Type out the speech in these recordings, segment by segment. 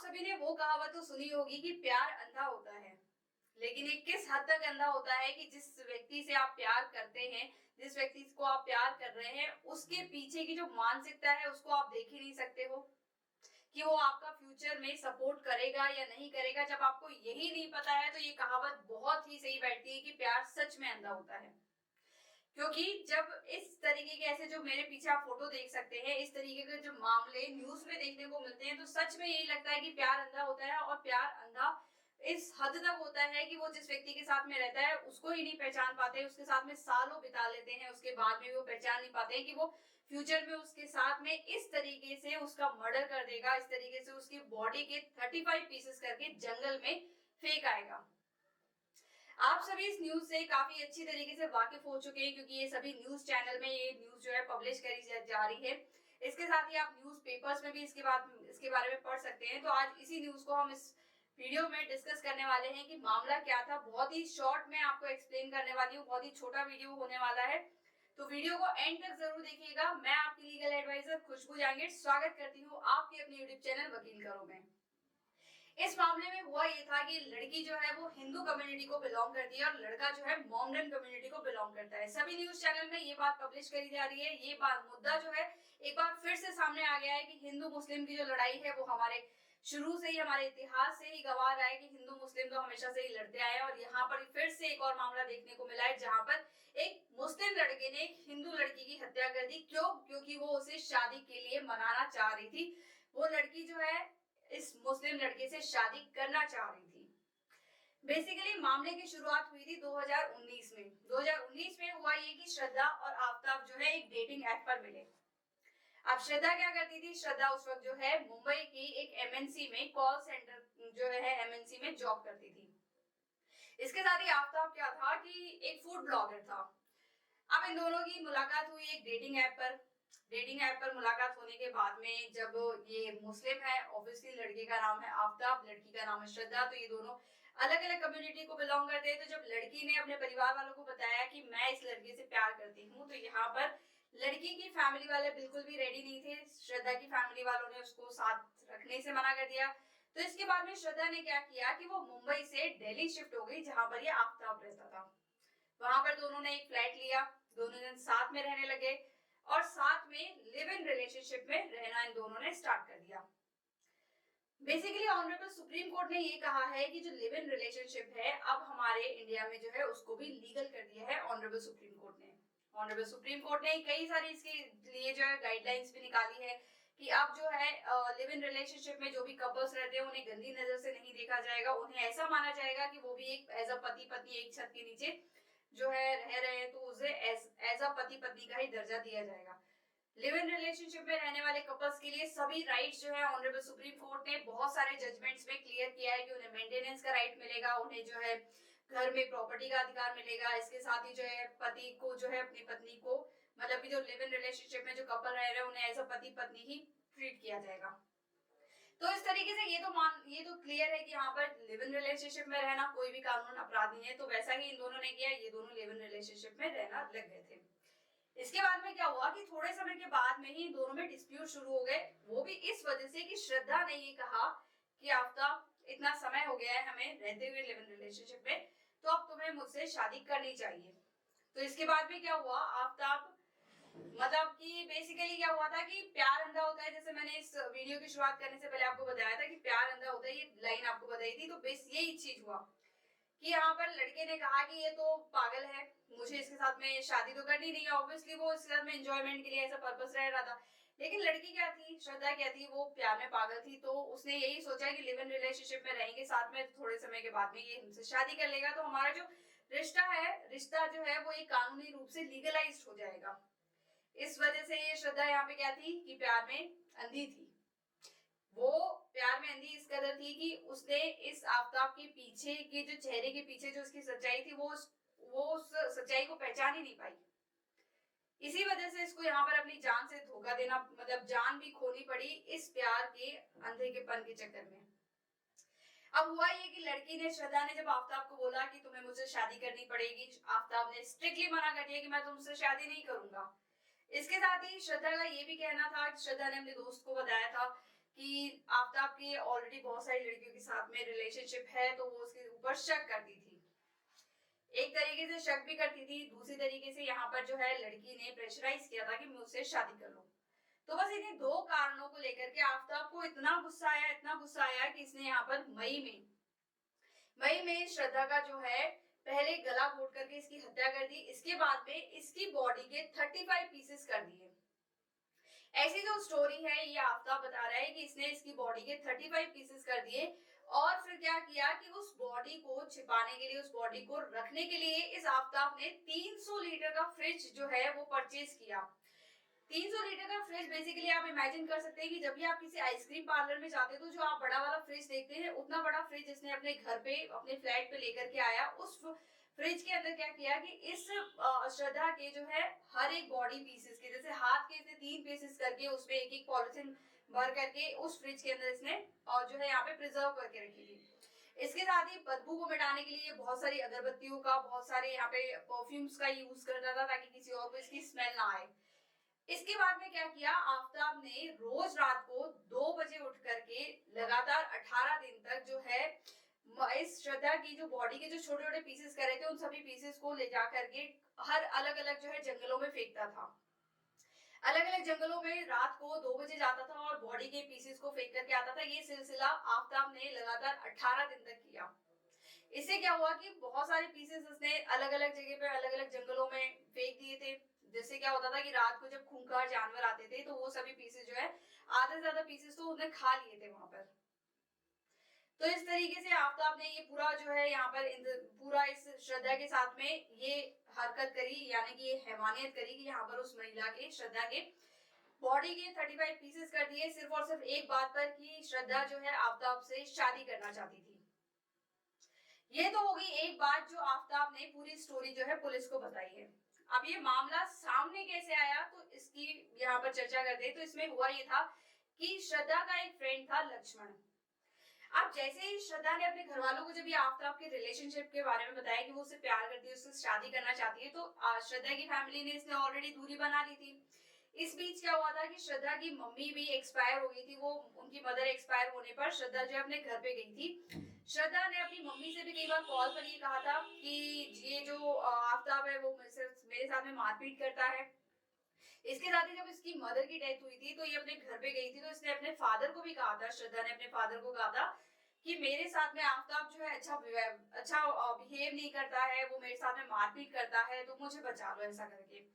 सभी ने वो कहावत तो सुनी होगी कि प्यार अंधा होता है, लेकिन ये किस हद तक अंधा होता है कि जिस व्यक्ति से आप प्यार करते हैं, जिस व्यक्ति को आप प्यार कर रहे हैं, उसके पीछे की जो मानसिकता है उसको आप देख ही नहीं सकते हो कि वो आपका फ्यूचर में सपोर्ट करेगा या नहीं करेगा। जब आपको यही नहीं पता है तो ये कहावत बहुत ही सही बैठती है कि प्यार सच में अंधा होता है। क्योंकि जब इस तरीके के ऐसे जो मेरे पीछे आप फोटो देख सकते हैं, इस तरीके के जो मामले न्यूज में देखने को मिलते हैं, तो सच में यही लगता है कि प्यार अंधा होता है। और प्यार अंधा इस हद तक होता है कि वो जिस व्यक्ति के साथ में रहता है उसको ही नहीं पहचान पाते, उसके साथ में सालों बिता लेते हैं, उसके बाद में वो पहचान नहीं पाते हैं कि वो फ्यूचर में उसके साथ में इस तरीके से उसका मर्डर कर देगा, इस तरीके से उसकी बॉडी के 35 पीसेस करके जंगल में फेंक आएगा। आप सभी इस न्यूज से काफी अच्छी तरीके से वाकिफ हो चुके हैं, क्योंकि ये सभी न्यूज चैनल में ये न्यूज जो है पब्लिश करी जा रही है। इसके साथ ही आप न्यूज पेपर्स में भी इसके बारे में पढ़ सकते हैं। तो आज इसी न्यूज को हम इस वीडियो में डिस्कस करने वाले हैं कि मामला क्या था। बहुत ही शॉर्ट में आपको एक्सप्लेन करने वाली हूँ, बहुत ही छोटा वीडियो होने वाला है, तो वीडियो को एंड तक जरूर देखिएगा। मैं आपकी लीगल एडवाइजर खुशबू जांगीर स्वागत करती हूँ आपके अपने यूट्यूब चैनल वकील करो में। इस मामले में हुआ ये था कि लड़की जो है वो हिंदू कम्युनिटी को बिलोंग करती है और लड़का जो है मोमडन कम्युनिटी को बिलोंग करता है। सभी न्यूज चैनल में ये बात पब्लिश करी जा रही है। ये बात मुद्दा जो है एक बार फिर से सामने आ गया है कि हिंदू मुस्लिम की जो लड़ाई है वो हमारे शुरू से ही, हमारे इतिहास से ही गवाह रहा है कि हिंदू मुस्लिम तो हमेशा से ही लड़ते आए हैं। और यहाँ पर फिर से एक और मामला देखने को मिला है जहां पर एक मुस्लिम लड़के ने एक हिंदू लड़की की हत्या कर दी। क्यों? क्योंकि वो उसे शादी के लिए मनाना चाह रही थी। वो लड़की जो है इस मुस्लिम लड़के से शादी करना चाह रही थी। बेसिकली मामले की शुरुआत हुई थी 2019 में। 2019 में हुआ ये कि श्रद्धा और आफ्ताब जो है एक डेटिंग ऐप पर मिले। अब श्रद्धा क्या करती थी? श्रद्धा उस वक्त जो है मुंबई की एक एमएनसी में कॉल सेंटर जो है एमएनसी में जॉब करती थी। इसके साथ ही आफ्ताब क्या था कि एक फूड ब्लॉगर था। अब इन दोनों की मुलाकात हुई एक डेटिंग ऐप पर। डेटिंग ऐप पर मुलाकात होने के बाद में जब ये मुस्लिम है, ऑब्वियसली लड़के का नाम है आफ्ताब, लड़की का नाम है श्रद्धा, तो ये दोनों अलग अलग कम्युनिटी को बिलोंग करते हैं। तो जब लड़की ने अपने परिवार वालों को बताया कि मैं इस लड़के से प्यार करती हूँ, तो यहाँ पर लड़की की फैमिली वाले बिल्कुल भी रेडी नहीं थे। श्रद्धा की फैमिली वालों ने उसको साथ रखने से मना कर दिया। तो इसके बाद में श्रद्धा ने क्या किया कि वो मुंबई से दिल्ली शिफ्ट हो गई, जहां पर ये आफ्ताब रहता था। वहां पर दोनों ने एक फ्लैट लिया, दोनों जन साथ में रहने लगे और साथ में लिव इन रिलेशनशिप में रहना इन दोनों ने स्टार्ट कर दिया। बेसिकली ऑनरेबल सुप्रीम कोर्ट ने ये कहा है कि जो लिव इन रिलेशनशिप है अब हमारे इंडिया में जो है उसको भी लीगल कर दिया है ऑनरेबल सुप्रीम कोर्ट ने। ऑनरेबल सुप्रीम कोर्ट ने कई सारी इसके लिए जो है गाइडलाइंस भी निकाली है कि अब जो है लिव इन रिलेशनशिप में जो भी कपल्स रहते हैं उन्हें गंदी नजर से नहीं देखा जाएगा। उन्हें ऐसा माना जाएगा कि वो भी एक एज अ पति पत्नी एक छत के नीचे जो है रह रहे हैं, तो उसे एज अ पति पत्नी का ही दर्जा दिया जाएगा। लिव इन रिलेशनशिप में रहने वाले कपल्स के लिए सभी राइट्स जो है ऑनरेबल सुप्रीम कोर्ट ने बहुत सारे जजमेंट्स में क्लियर किया है कि उन्हें मेंटेनेंस का राइट मिलेगा, उन्हें जो है घर में प्रॉपर्टी का अधिकार मिलेगा। इसके साथ ही जो है पति को जो है अपनी पत्नी को, मतलब कि जो लिव इन रिलेशनशिप में जो कपल रह रहे हैं उन्हें एज अ पति पत्नी ही ट्रीट किया जाएगा। तो इस तरीके से ये तो क्लियर है कि यहाँ पर लिव इन रिलेशनशिप में रहना कोई भी कानून अपराध नहीं है। तो वैसा ही इन दोनों ने किया, ये दोनों लिव इन रिलेशनशिप में रहना लग गए थे। इसके बाद में क्या हुआ कि थोड़े समय के बाद में ही दोनों में डिस्प्यूट शुरू हो गए। वो भी इस वजह से कि श्रद्धा ने ये कहा कि आफ्ताब इतना समय हो गया है हमें रहते हुए लिव इन रिलेशनशिप में, तो अब तुम्हें मुझसे शादी करनी चाहिए। तो इसके बाद में क्या हुआ, आफ्ताब मतलब कि बेसिकली क्या हुआ था कि प्यार अंधा होता है, जैसे मैंने इस वीडियो की शुरुआत करने से पहले आपको बताया था कि प्यार अंधा होता है, ये लाइन आपको बताई थी। तो बेस यही चीज हुआ कि यहाँ पर लड़के ने कहा कि ये तो पागल है, मुझे इसके साथ में शादी तो करनी नहीं है। ऑब्वियसली वो इसके साथ में एंजॉयमेंट के लिए ऐसा पर्पस रह रहा था। लेकिन लड़की क्या थी, श्रद्धा क्या थी, वो प्यार में पागल थी। तो उसने यही सोचा कि लिव इन रिलेशनशिप में रहेंगे साथ में, थोड़े समय के बाद में ये हमसे शादी कर लेगा, तो हमारा जो रिश्ता जो है वो एक कानूनी रूप से लीगलाइज हो जाएगा। इस वजह से ये श्रद्धा यहाँ पे क्या थी कि प्यार में अंधी थी। वो प्यार में अंधी इस कदर थी कि उसने इस आफ्ताब के पीछे के जो चेहरे के पीछे जो उसकी सच्चाई थी वो उस सच्चाई को पहचान ही नहीं पाई। इसी वजह से इसको यहाँ पर अपनी जान से धोखा देना, मतलब जान भी खोनी पड़ी इस प्यार के अंधे के पन के चक्कर में। अब हुआ ये कि लड़की ने, श्रद्धा ने जब आफ्ताब को बोला कि तुम्हें मुझसे शादी करनी पड़ेगी, आफ्ताब ने स्ट्रिक्टली मना कर दिया कि मैं तुमसे शादी नहीं करूंगा। इसके साथ ही श्रद्धा का ये भी कहना था, श्रद्धा ने अपने दोस्त को बताया था कि आफ्ताब के ऑलरेडी बहुत सारी लड़कियों के साथ में रिलेशनशिप है, तो वो उसके ऊपर शक करती थी। एक तरीके से शक भी करती थी, दूसरी तरीके से यहाँ पर जो है लड़की ने प्रेशराइज किया था कि मैं उससे शादी कर लूं। तो बस इन्हीं दो कारणों को लेकर के आफ्ताब को इतना गुस्सा आया कि इसने यहाँ पर मई में श्रद्धा का जो है पहले गला घोट करके इसकी हत्या कर दी। इसके बाद में इसकी बॉडी के 35 पीसेस कर दिए। ऐसी जो स्टोरी है ये आफ्ताब बता रहा है कि इसने इसकी बॉडी के 35 पीसेस कर दिए और फिर क्या किया कि उस बॉडी को छिपाने के लिए, उस बॉडी को रखने के लिए इस आफ्ताब ने 300 लीटर का फ्रिज जो है वो परचेज किया। 300 लीटर का फ्रिज बेसिकली आप इमेजिन कर सकते हैं कि जब भी आप किसी आइसक्रीम पार्लर में जाते हैं तो जो आप बड़ा वाला फ्रिज देखते हैं, उतना बड़ा फ्रिज इसने अपने घर पे, अपने फ्लैट पे लेकर के आया। उस फ्रिज के अंदर क्या किया कि इस श्रद्धा के जो है हर एक बॉडी पीसेस के, जैसे हाथ के इसने 3 पीसेस करके उसमें एक एक पॉलिथीन भर करके उस फ्रिज के अंदर इसने और जो है यहाँ पे प्रिजर्व करके रखी थी। इसके साथ ही बदबू को मिटाने के लिए बहुत सारी अगरबत्तियों का, बहुत सारे यहाँ पे परफ्यूम्स का यूज करता था ताकि किसी और को इसकी स्मेल ना आए। इसके बाद में क्या किया, आफ्ताब ने रोज रात को 2 बजे उठ करके लगातार 18 दिन तक जो है इस श्रद्धा की जो बॉडी के जो छोटे छोटे पीसेस करे थे, उन सभी पीसेस को ले जा करके हर अलग अलग जो है जंगलों में फेंकता था। अलग अलग जंगलों में रात को 2 बजे जाता था और बॉडी के पीसेस को फेंक करके आता था। ये सिलसिला आफ्ताब ने लगातार 18 दिन तक किया। इससे क्या हुआ कि बहुत सारे पीसेस उसने अलग अलग जगह पे, अलग अलग जंगलों में फेंक दिए थे। जिससे क्या होता था कि रात को जब खूंखार जानवर आते थे तो वो सभी पीसेस जो है, आधे से ज्यादा पीसेस तो उसने खा लिए थे वहां पर। तो इस तरीके से आफ्ताब ने ये पूरा जो है यहाँ पर पूरा इस श्रद्धा के साथ में ये हरकत करी, यानी कि ये हैवानियत करी कि यहाँ पर उस महिला के, श्रद्धा के बॉडी के 35 पीसेस कर दिए, सिर्फ और सिर्फ एक बात पर कि श्रद्धा जो है आफ्ताब से शादी करना चाहती थी। ये तो होगी एक बात जो आफ्ताब ने पूरी स्टोरी जो है पुलिस को बताई है। अब ये मामला सामने कैसे आया, तो इसकी यहाँ पर चर्चा करते हैं। तो इसमें हुआ ये था कि श्रद्धा का एक फ्रेंड था लक्ष्मण। अब जैसे ही श्रद्धा ने अपने घर वालों को जब ये आफ्ताब के रिलेशनशिप के बारे में बताया कि वो उससे प्यार करती है, उससे शादी करना चाहती है, तो श्रद्धा की फैमिली ने इसने ऑलरेडी दूरी बना ली थी। इस बीच क्या हुआ था कि श्रद्धा की मम्मी भी एक्सपायर हो गई थी। वो उनकी मदर एक्सपायर होने पर श्रद्धा जो अपने घर पे गई थी। श्रद्धा ने अपनी मम्मी से भी कई बार कॉल पर ये कहा था कि ये जो आफ्ताब है वो मेरे साथ में मारपीट करता है। इसके साथ ही जब इसकी मदर की डेथ हुई थी तो ये अपने घर पे गई थी, तो इसने अपने फादर को भी कहा था, श्रद्धा ने अपने फादर को कहा था कि मेरे साथ में आफ्ताब जो है अच्छा बिहेव नहीं करता है, वो मेरे साथ में मारपीट करता है, तो मुझे बचा लो ऐसा करके।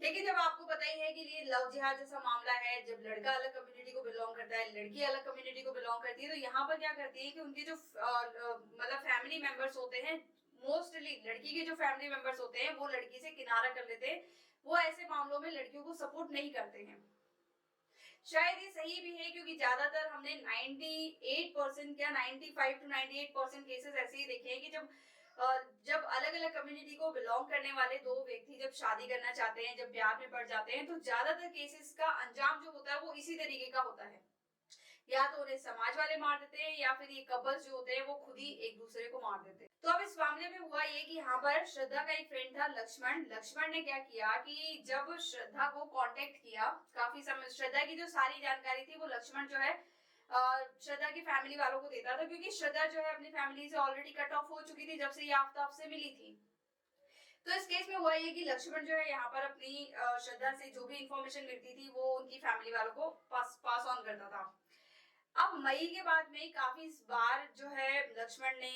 लेकिन जब आपको पता ही है कि ये लव जिहाद जैसा मामला है, जब लड़का अलग कम्युनिटी को बिलोंग करता है, लड़की अलग कम्युनिटी को बिलोंग करती है, तो यहाँ पर क्या करती है कि उनके जो मतलब फैमिली मेंबर्स होते हैं, मोस्टली लड़की के जो फैमिली मेंबर्स होते हैं वो लड़की से किनारा कर लेते हैं। वो ऐसे मामलों में लड़कियों को सपोर्ट नहीं करते हैं। शायद ये सही भी है क्योंकि ज्यादातर हमने 98% क्या 95 to 98% केसेस ऐसे ही देखे हैं कि जब अलग अलग कम्युनिटी को बिलोंग करने वाले दो व्यक्ति जब शादी करना चाहते हैं, जब प्यार में पड़ जाते हैं, तो ज्यादातर केसेस का अंजाम जो होता है वो इसी तरीके का होता है। या तो उन्हें समाज वाले मार देते हैं या फिर ये कपल्स जो होते हैं वो खुद ही एक दूसरे को मार देते हैं। तो अब इस मामले में हुआ ये कि यहाँ पर श्रद्धा का एक फ्रेंड था लक्ष्मण। लक्ष्मण ने क्या किया कि जब श्रद्धा को कांटेक्ट किया, काफी समय श्रद्धा की जो सारी जानकारी थी वो लक्ष्मण जो है श्रद्धा की फैमिली वालों को देता था, क्योंकि श्रद्धा जो है अपनी फैमिली से ऑलरेडी कट ऑफ हो चुकी थी जब से ये आफ्ताब से मिली थी। तो इस केस में हुआ ये कि लक्ष्मण जो है यहाँ पर अपनी श्रद्धा से जो भी इंफॉर्मेशन मिलती थी वो उनकी फैमिली वालों को पास ऑन करता था। अब मई के बाद में काफी बार जो है लक्ष्मण ने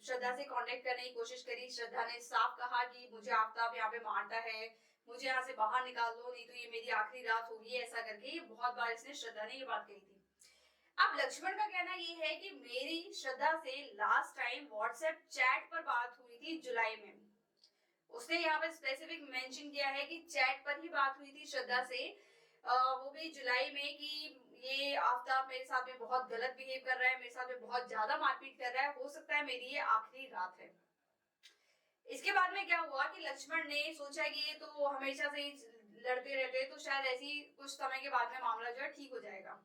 श्रद्धा से कांटेक्ट करने की कोशिश करी। श्रद्धा ने साफ कहा कि मुझे आफ्ताब यहाँ पे मारता है, मुझे यहाँ से बाहर निकाल दो, नहीं तो ये मेरी आखिरी रात होगी, ऐसा करके ये बहुत बार इसने श्रद्धा ने ये बात कही थी। अब लक्ष्मण का कहना ये है कि मेरी श्रद्धा से लास्ट टाइम व्हाट्सएप चैट पर बात हुई थी जुलाई में। उसने यहाँ पर स्पेसिफिक मेंशन किया है कि चैट पर ही बात हुई थी श्रद्धा से, वो भी जुलाई में, कि ये आफ्ताब मेरे साथ में बहुत गलत बिहेव कर रहा है, मेरे साथ में बहुत ज्यादा मारपीट कर रहा है, हो सकता है मेरी ये आखिरी रात है। इसके बाद में क्या हुआ कि लक्ष्मण ने सोचा कि ये तो हमेशा से ही लड़ते रहते हैं, तो शायद ऐसी कुछ समय के बाद में मामला जो है ठीक हो जाएगा।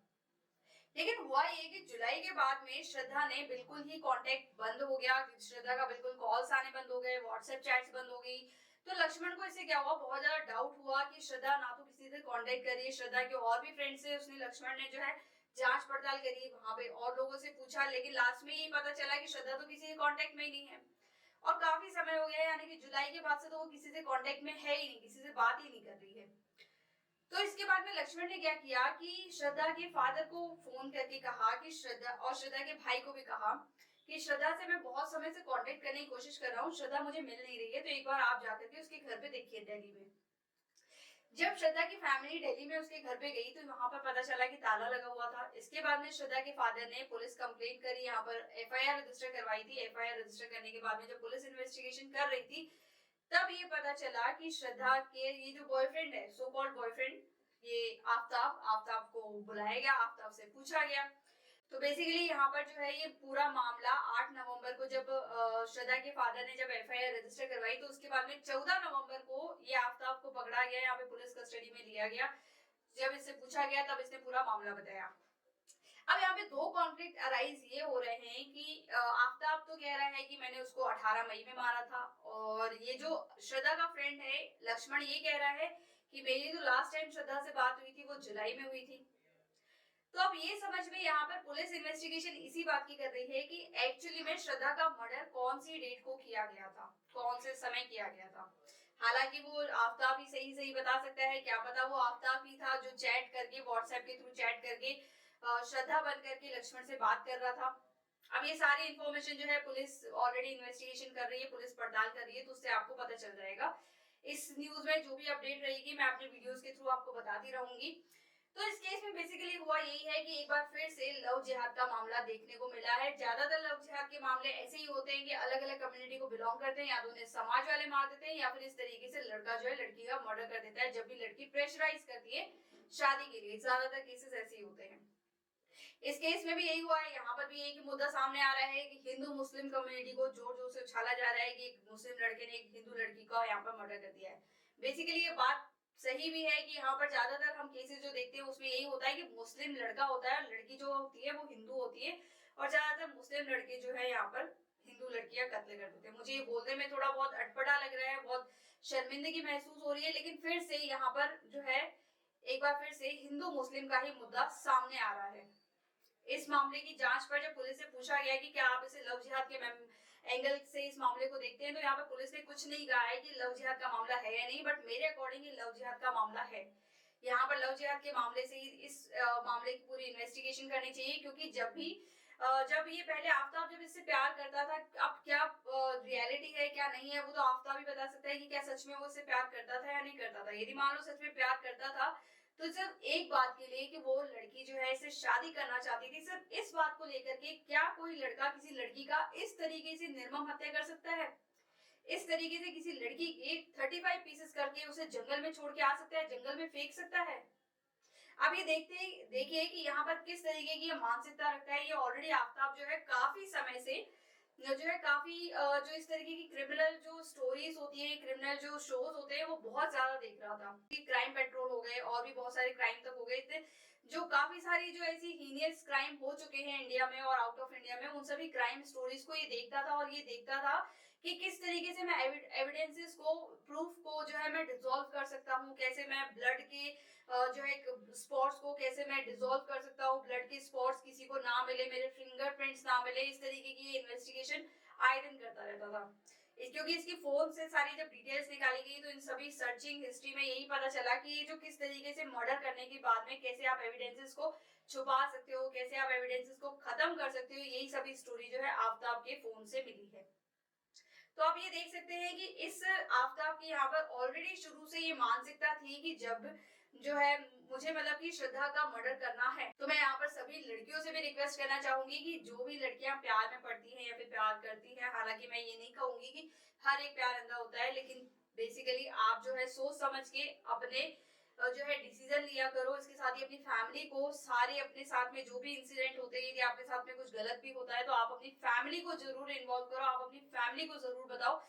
लेकिन हुआ ये कि जुलाई के बाद में श्रद्धा ने बिल्कुल ही कांटेक्ट बंद हो गया। श्रद्धा का बिल्कुल कॉल्स आने बंद हो गए, व्हाट्सएप चैट्स बंद हो गई। तो लक्ष्मण को इससे क्या हुआ, बहुत ज्यादा डाउट हुआ कि श्रद्धा ना तो किसी से कांटेक्ट करी, श्रद्धा के और भी फ्रेंड से उसने लक्ष्मण ने जो है जांच पड़ताल करी, वहां पे और लोगों से पूछा, लेकिन लास्ट में ये पता चला कि श्रद्धा तो किसी के कांटेक्ट में ही नहीं है और काफी समय हो गया है, यानी कि जुलाई के बाद से तो वो किसी से कांटेक्ट में है ही नहीं, किसी से बात ही नहीं कर रही है। तो इसके बाद में लक्ष्मण ने क्या किया कि श्रद्धा के फादर को फोन करके कहा कि श्रद्धा के भाई को भी कहा कि श्रद्धा से मैं बहुत समय से कांटेक्ट करने की कोशिश कर रहा हूँ, श्रद्धा मुझे मिल नहीं रही है, तो एक बार आप जाकर के उसके घर पे देखिए दिल्ली में। जब श्रद्धा की फैमिली दिल्ली में उसके घर पे गई तो वहां पर पता चला कि ताला लगा हुआ था। इसके बाद में श्रद्धा के फादर ने पुलिस कंप्लेंट करी, यहाँ पर एफआईआर रजिस्टर करवाई थी। एफआईआर रजिस्टर करने के बाद में जब पुलिस इन्वेस्टिगेशन कर रही थी तब ये पता चला कि श्रद्धा के ये जो बॉयफ्रेंड है, सो कॉल्ड बॉयफ्रेंड, ये आफ्ताब को बुलाया गया, आफ्ताब से पूछा गया। तो बेसिकली यहाँ पर जो है ये पूरा मामला 8 नवंबर को जब श्रद्धा के फादर ने जब एफआईआर रजिस्टर करवाई तो उसके बाद में 14 नवंबर को ये आफ्ताब को पकड़ा गया, यहाँ पे पुलिस कस्टडी में लिया गया। जब इससे पूछा गया तब इसने पूरा मामला बताया। अब यहाँ पे दो कॉन्फ्लिक्ट अराइज ये हो रहे हैं कि आफ्ताब तो कह रहा है कि मैंने उसको 18 मई में मारा था, और ये जो श्रद्धा का फ्रेंड है लक्ष्मण ये कह रहा है कि मेरी जो लास्ट टाइम श्रद्धा से बात हुई थी वो जुलाई में हुई थी। तो अब ये समझ में यहाँ पर पुलिस इन्वेस्टिगेशन इसी बात की कर रही है कि एक्चुअली में श्रद्धा का मर्डर कौन सी डेट को किया गया था, कौन से समय किया गया था। हालांकि वो आफ्ताब ही सही बता सकता है, क्या पता वो आफ्ताब ही था जो चैट करके, व्हाट्सएप के थ्रू चैट करके श्रद्धा बन करके लक्ष्मण से बात कर रहा था। अब ये सारी इन्फॉर्मेशन जो है पुलिस ऑलरेडी इन्वेस्टिगेशन कर रही है, पुलिस पड़ताल कर रही है, तो उससे आपको पता चल जाएगा। इस न्यूज में जो भी अपडेट रहेगी मैं अपने वीडियोस के थ्रू आपको बताती रहूंगी। तो इस केस में बेसिकली हुआ यही है कि एक बार फिर से लव जिहाद का मामला देखने को मिला है। ज्यादातर लव जिहाद के मामले ऐसे ही होते हैं कि अलग अलग कम्युनिटी को बिलोंग करते हैं, या तो उन्हें समाज वाले मार देते हैं या फिर इस तरीके से लड़का जो है लड़की का मर्डर कर देता है जब भी लड़की प्रेशराइज करती है शादी के लिए। ज्यादातर केसेस ऐसे ही होते हैं। इस केस में भी यही हुआ है। यहाँ पर भी यही मुद्दा सामने आ रहा है कि हिंदू मुस्लिम कम्युनिटी को जोर जोर से उछाला जा रहा है कि एक मुस्लिम लड़के ने एक हिंदू लड़की का यहाँ पर मर्डर कर दिया है। बेसिकली ये बात सही भी है कि यहाँ पर ज्यादातर हम केसेस जो देखते हैं उसमें यही होता है कि मुस्लिम लड़का होता है, लड़की जो होती है वो हिंदू होती है, और ज्यादातर मुस्लिम लड़के जो है यहाँ पर हिंदू लड़कियां कत्ल कर देते हैं। मुझे ये बोलने में थोड़ा बहुत अटपटा लग रहा है, बहुत शर्मिंदगी महसूस हो रही है, लेकिन फिर से यहाँ पर जो है एक बार फिर से हिंदू मुस्लिम का ही मुद्दा सामने आ रहा है। इस मामले की जांच पर जब पुलिस से पूछा गया कि क्या आप इसे लव जिहाद के एंगल से इस मामले को देखते हैं, तो यहाँ पे पुलिस ने कुछ नहीं कहा है कि लव जिहाद का मामला है या नहीं, बट मेरे अकॉर्डिंग ये लव जिहाद का मामला है। यहाँ पर लव जिहाद के मामले से ही इस मामले की पूरी इन्वेस्टिगेशन करनी चाहिए, क्योंकि जब ये पहले आफ्ताब जब इससे प्यार करता था, अब क्या रियलिटी है क्या नहीं है वो तो आफ्ताब ही बता सकता है कि क्या सच में वो इससे प्यार करता था या नहीं करता था। यदि मान लो सच में प्यार करता था तो सिर्फ एक बात के लिए कि वो लड़की जो है इससे शादी करना चाहती थी, सिर्फ इस बात को लेकर के क्या कोई लड़का किसी लड़की का इस तरीके से निर्मम हत्या कर सकता है? इस तरीके से किसी लड़की के 35 पीसेस करके उसे जंगल में छोड़ के आ सकता है, जंगल में फेंक सकता है? अब ये देखिए कि यहाँ पर किस तरीके की मानसिकता रखता है। ये ऑलरेडी आफ्ताब जो है काफी समय से जो है काफी जो इस तरीके की क्रिमिनल जो स्टोरीज होती है, क्रिमिनल जो शोज होते हैं वो बहुत ज्यादा देख रहा था। क्राइम पेट्रोल हो गए और भी बहुत सारे क्राइम तक हो गए थे, जो काफी सारी जो ऐसी हीनियस क्राइम हो चुके हैं इंडिया में और आउट ऑफ इंडिया में, उन सभी क्राइम स्टोरीज को ये देखता था और ये देखता था कि किस तरीके से मैं एविडेंसेस को, प्रूफ को जो है मैं डिसॉल्व कर सकता हूँ, कैसे मैं ब्लड के जो है स्पॉट्स को कैसे मैं डिसॉल्व कर सकता हूँ, ब्लड के स्पॉट्स किसी को ना मिले, मेरे फिंगरप्रिंट्स ना मिले, इस तरीके की इन्वेस्टिगेशन आए दिन करता रहता था। क्योंकि इसकी फोन से सारी जब डिटेल्स निकाली गई तो इन सभी सर्चिंग हिस्ट्री में यही पता चला कि ये जो किस तरीके से मर्डर करने के बाद में कैसे आप एविडेंसेस को छुपा सकते हो, कैसे आप एविडेंसेस को खत्म कर सकते हो, यही सभी स्टोरी जो है आफ्ताब के फोन से मिली है। तो आप ये देख सकते हैं कि इस आफ्ताब की यहाँ पर ऑलरेडी शुरू से ये मानसिकता थी कि जब जो है मुझे मतलब कि श्रद्धा का मर्डर करना है, तो मैं यहाँ पर सभी लड़कियों से भी रिक्वेस्ट करना चाहूंगी कि जो भी लड़कियां प्यार में पड़ती हैं या फिर प्यार करती हैं, हालांकि मैं ये नहीं कहूंगी कि हर एक प्यार अंधा होता है, लेकिन बेसिकली आप जो है सोच समझ के अपने जो है डिसीजन लिया करो। इसके साथ ही अपनी फैमिली को, सारे अपने साथ में जो भी इंसिडेंट होते हैं, यदि आपके साथ में कुछ गलत भी होता है तो आप अपनी फैमिली को जरूर इन्वॉल्व करो, आप अपनी फैमिली को जरूर बताओ।